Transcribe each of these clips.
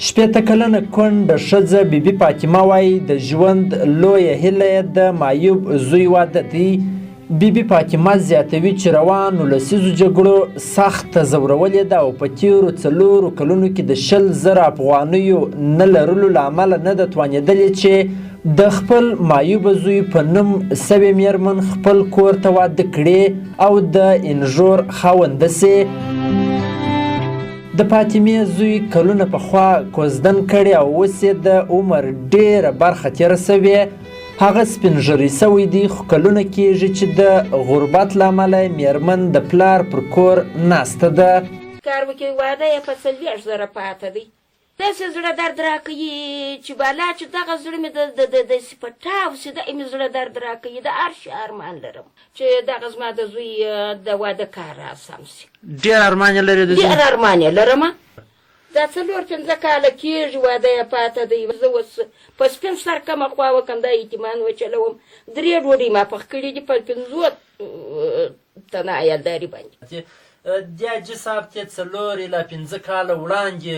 شپېته کلنه کونډه ښځه بیبي فاطمه وایي د ژوند لویه هیله یې د معیوب زوی واده دی. بیبي فاطمه زیاتوي چې روانو لسیزو جګړو سخته ځورولې ده او په تېرو 4 کلونو کې د 100,000 افغانیو نه لرلو له امله نه ده توانېدلې چې د خپل معیوبه زوی په نوم سوې مېرمن خپل کور ته واده کړي او د انژور خاونده سي. د فاطمې زوی کلونه پخوا کوزدن کړی او اوس یې د عمر ډېره برخه تېره سوې. هغه سپین ږیری سوی دی خو کلونه کېږي چې د غربت له امله مېرمن د پلار پر کور ناسته ده. کار وکړي واده یې په 40,000 پاته دی. داسې زړه درد راکوي چې بالا چې دغه زړه مې داسې په ټاو سي دغه مې زړه درد راکوي. د هر شي ارمان لرم چې دغه زما د زوی د واده کار راسم سي. ډېر ارمان یې لرې؟ ډېر ارمان یې لرم. دا 4-5 کاله کېږي واده یې پاته دی. زه اوس په سپین سر کمه خوا وکړم دا یتیمان وچلوم. 3 ډوډۍ ما پخ کړي دي په 50 تنه عیالداري باندې. دیاجي صاحب ته 4 الی 5 کاله وړاندې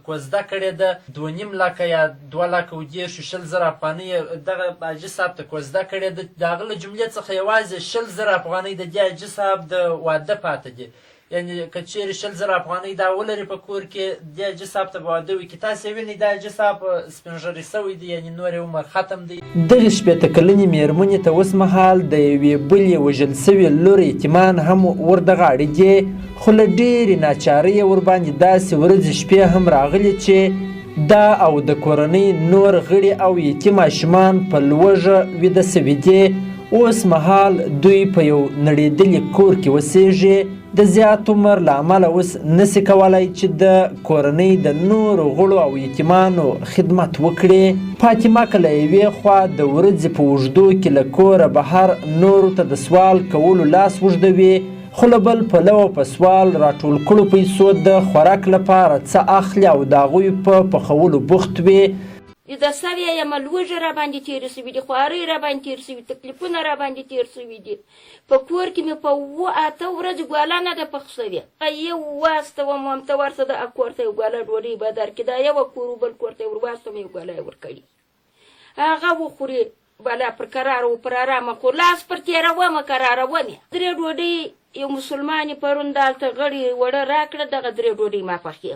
کوزده کړې ده. 2.5 لکه یا 2 لکه و 10,000 افغانۍ دغه حاجي صاحب ته کوزده کړې ده. د هغه له جملې څخه یوازې 10,000 افغانۍ د دیاجي صاحب د واده پاته دي. یعنې که چېرې 10,000 افغانۍ دا ولري په کور کې دیاجي صاحب ته به واده وکړي. تاسې وینئ دیاجي صاحب سپین ږیری سوی دی، یعنې نور یې عمر ختم دی. دغې 18 کلنې مېرمنې ته اوس مهال د یوې بلې وژل سوې لور یتیمان هم ورده غاړې دي، خو له ډېرې ناچارۍ یې ورباندې داسې ورځې شپې هم راغلي چې دا او د کورنۍ نور غړي او یتیم ماشومان په لوږه ویده سوي دي. اوس مهال دوی په یو نړېدلي کور کې اوسېږي. د زیات عمر له امله اوس نسي کولی چې د کورنۍ د نورو غړو او یتیمانو خدمت وکړي. فاطمه که له یوې خوا د ورځې په اوږدو کې له کوره بهر نورو ته د سوال کولو لاس اوږدوي، خو له بل پلوه په سوال راټول کړو پیسو د خوراک لپاره څه اخلي او د هغوی په پخولو بوخت وي. د سویه یم لوږه راباندې تېرې سوي دي، خوارۍ راباندې تېر سوي، تکلیفونه راباندې تېر سوي دي. په کور کې مې په 8 ورځې ګوله نه ده پخ سوې. یو واستوم همته ورته د کور ته یو ګوله ډوډۍ به درکړي. دا یوه کور بل کور ته یې ور واستوم یو ګوله یې ورکړي. هغه وخوري بلا پر قراره و پر ارامه خو لاس پر تېرومه قراروم یې. 3 ډوډۍ یو مسلمانې پرون دالته غړي وړه راکړه. دغه 3 ډوډۍ ما پخې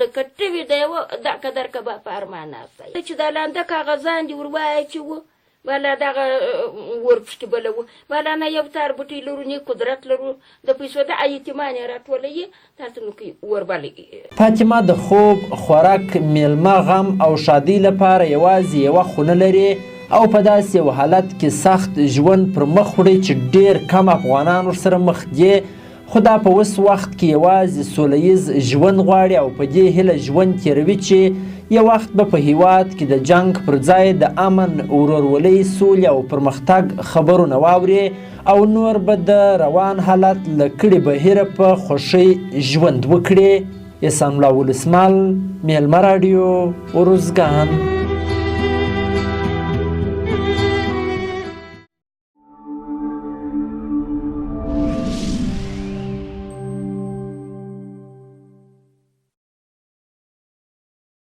د کټوي د یوه دا قدر کباب په ارمان ناستی چې دا لانده کاغذان دي ور واچوو بالا دغه ورپشکې بله و بالا نه یو تار بوټۍ لرو نه قدرت لرو د پیسو د یتیمان یې راټولوي تاسو نو کوي وربلې. فاطمه د خوب، خوراک، میلمه، غم او شادۍ لپاره یوازې یوه خونه لري او په داسې یو حالت کې سخت ژوند پر مخ وړي چې ډېر کم افغانان ورسره مخ دي. خو دا په اوس وخت کې یوازې سوله ییز ژوند غواړي او په دې هیله ژوند تېروي چې یو وخت به په هیواد کې د جنګ پر ځای د امن، ورورولۍ، سولې او پرمختګ خبرونه واوري او نور به د روان حالت له کړې بهیره په خوښۍ ژوند وکړي. احسان الله ولسمل، میلمه راډیو، ارزګان.